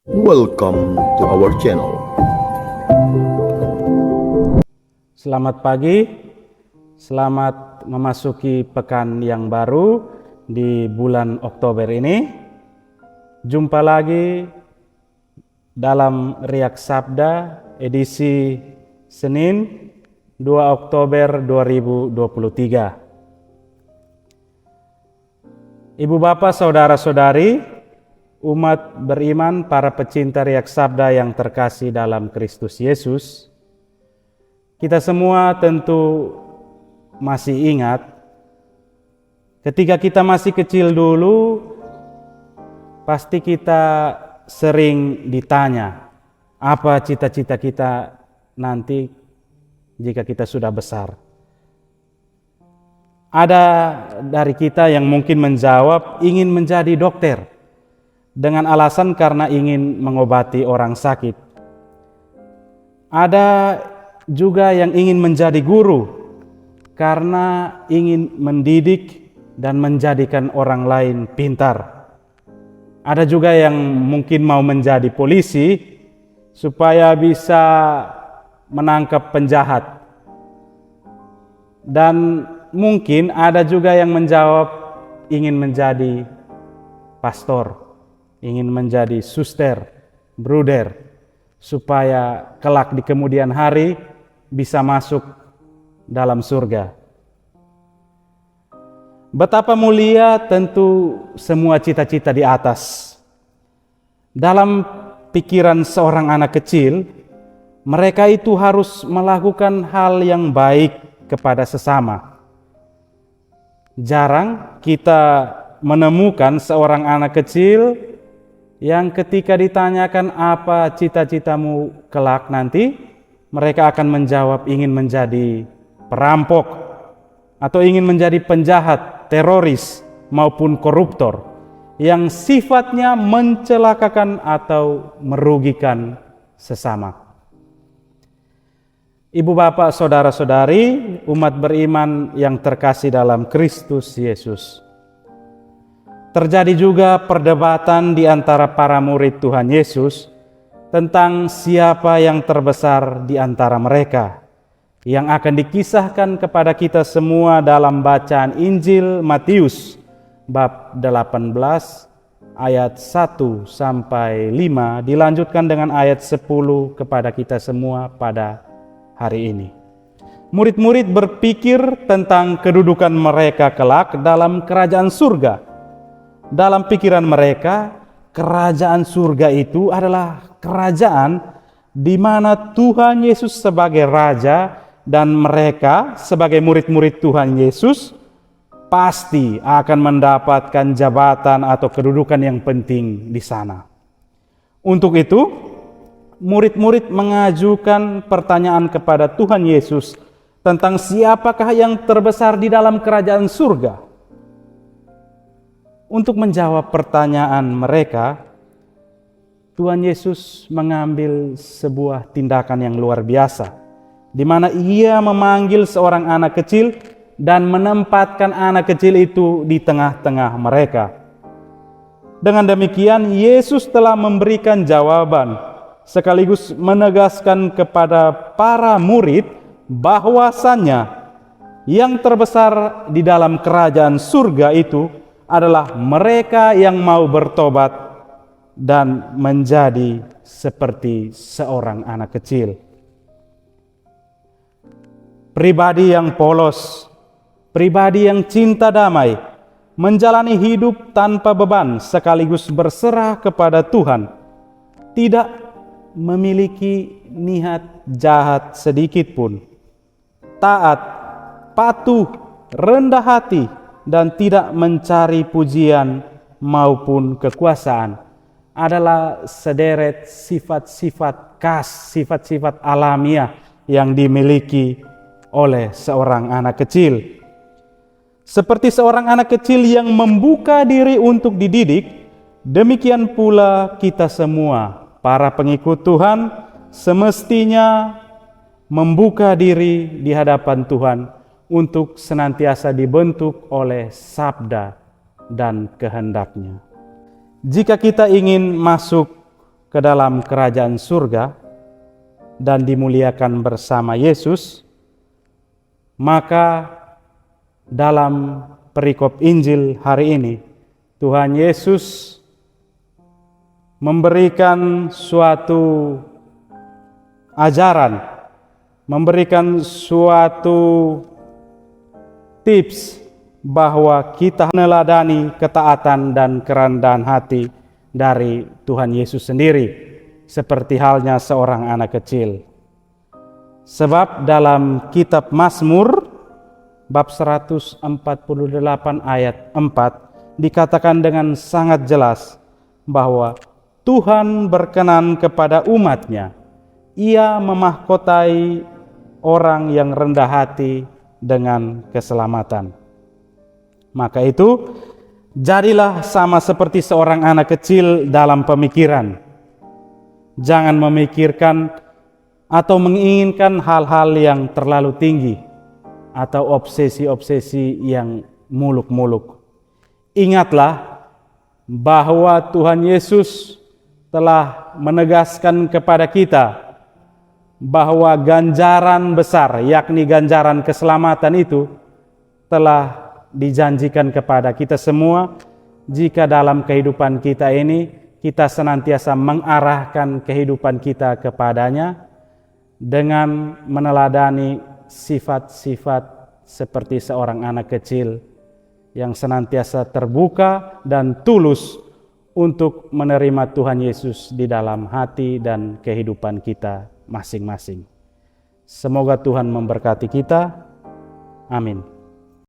Welcome to our channel. Selamat pagi, selamat memasuki pekan yang baru di bulan Oktober ini. Jumpa lagi dalam Riak Sabda edisi Senin 2 Oktober 2023. Ibu bapak, saudara-saudari, umat beriman, para pecinta Riak Sabda yang terkasih dalam Kristus Yesus, kita semua tentu masih ingat ketika kita masih kecil dulu, pasti kita sering ditanya, apa cita-cita kita nanti jika kita sudah besar. Ada dari kita yang mungkin menjawab ingin menjadi dokter dengan alasan karena ingin mengobati orang sakit. Ada juga yang ingin menjadi guru karena ingin mendidik dan menjadikan orang lain pintar. Ada juga yang mungkin mau menjadi polisi supaya bisa menangkap penjahat. Dan mungkin ada juga yang menjawab ingin menjadi pastor, ingin menjadi suster, bruder, supaya kelak di kemudian hari bisa masuk dalam surga. Betapa mulia tentu semua cita-cita di atas. Dalam pikiran seorang anak kecil, mereka itu harus melakukan hal yang baik kepada sesama. Jarang kita menemukan seorang anak kecil yang ketika ditanyakan apa cita-citamu kelak nanti, mereka akan menjawab ingin menjadi perampok atau ingin menjadi penjahat, teroris maupun koruptor yang sifatnya mencelakakan atau merugikan sesama. Ibu bapak, saudara-saudari, umat beriman yang terkasih dalam Kristus Yesus. Terjadi juga perdebatan di antara para murid Tuhan Yesus tentang siapa yang terbesar di antara mereka, yang akan dikisahkan kepada kita semua dalam bacaan Injil Matius bab 18 ayat 1 sampai 5, dilanjutkan dengan ayat 10 kepada kita semua pada hari ini. Murid-murid berpikir tentang kedudukan mereka kelak dalam kerajaan surga. Dalam pikiran mereka, kerajaan surga itu adalah kerajaan di mana Tuhan Yesus sebagai raja dan mereka sebagai murid-murid Tuhan Yesus pasti akan mendapatkan jabatan atau kedudukan yang penting di sana. Untuk itu, murid-murid mengajukan pertanyaan kepada Tuhan Yesus tentang siapakah yang terbesar di dalam kerajaan surga. Untuk menjawab pertanyaan mereka, Tuhan Yesus mengambil sebuah tindakan yang luar biasa, di mana Ia memanggil seorang anak kecil dan menempatkan anak kecil itu di tengah-tengah mereka. Dengan demikian, Yesus telah memberikan jawaban, sekaligus menegaskan kepada para murid bahwasannya yang terbesar di dalam kerajaan surga itu adalah mereka yang mau bertobat dan menjadi seperti seorang anak kecil. Pribadi yang polos, pribadi yang cinta damai, menjalani hidup tanpa beban sekaligus berserah kepada Tuhan, tidak memiliki niat jahat sedikit pun, taat, patuh, rendah hati, dan tidak mencari pujian maupun kekuasaan, adalah sederet sifat-sifat khas, sifat-sifat alamiah yang dimiliki oleh seorang anak kecil. Seperti seorang anak kecil yang membuka diri untuk dididik, demikian pula kita semua, para pengikut Tuhan, semestinya membuka diri di hadapan Tuhan untuk senantiasa dibentuk oleh sabda dan kehendaknya. Jika kita ingin masuk ke dalam kerajaan surga dan dimuliakan bersama Yesus, maka dalam perikop Injil hari ini Tuhan Yesus memberikan suatu ajaran, memberikan suatu tips bahwa kita meneladani ketaatan dan kerendahan hati dari Tuhan Yesus sendiri, seperti halnya seorang anak kecil. Sebab dalam kitab Mazmur bab 148 ayat 4 dikatakan dengan sangat jelas bahwa Tuhan berkenan kepada umat-Nya. Ia memahkotai orang yang rendah hati dengan keselamatan. Maka itu, jadilah sama seperti seorang anak kecil dalam pemikiran. Jangan memikirkan atau menginginkan hal-hal yang terlalu tinggi atau obsesi-obsesi yang muluk-muluk. Ingatlah bahwa Tuhan Yesus telah menegaskan kepada kita bahwa ganjaran besar, yakni ganjaran keselamatan itu telah dijanjikan kepada kita semua jika dalam kehidupan kita ini kita senantiasa mengarahkan kehidupan kita kepadanya dengan meneladani sifat-sifat seperti seorang anak kecil yang senantiasa terbuka dan tulus untuk menerima Tuhan Yesus di dalam hati dan kehidupan kita masing-masing. Semoga Tuhan memberkati kita. Amin.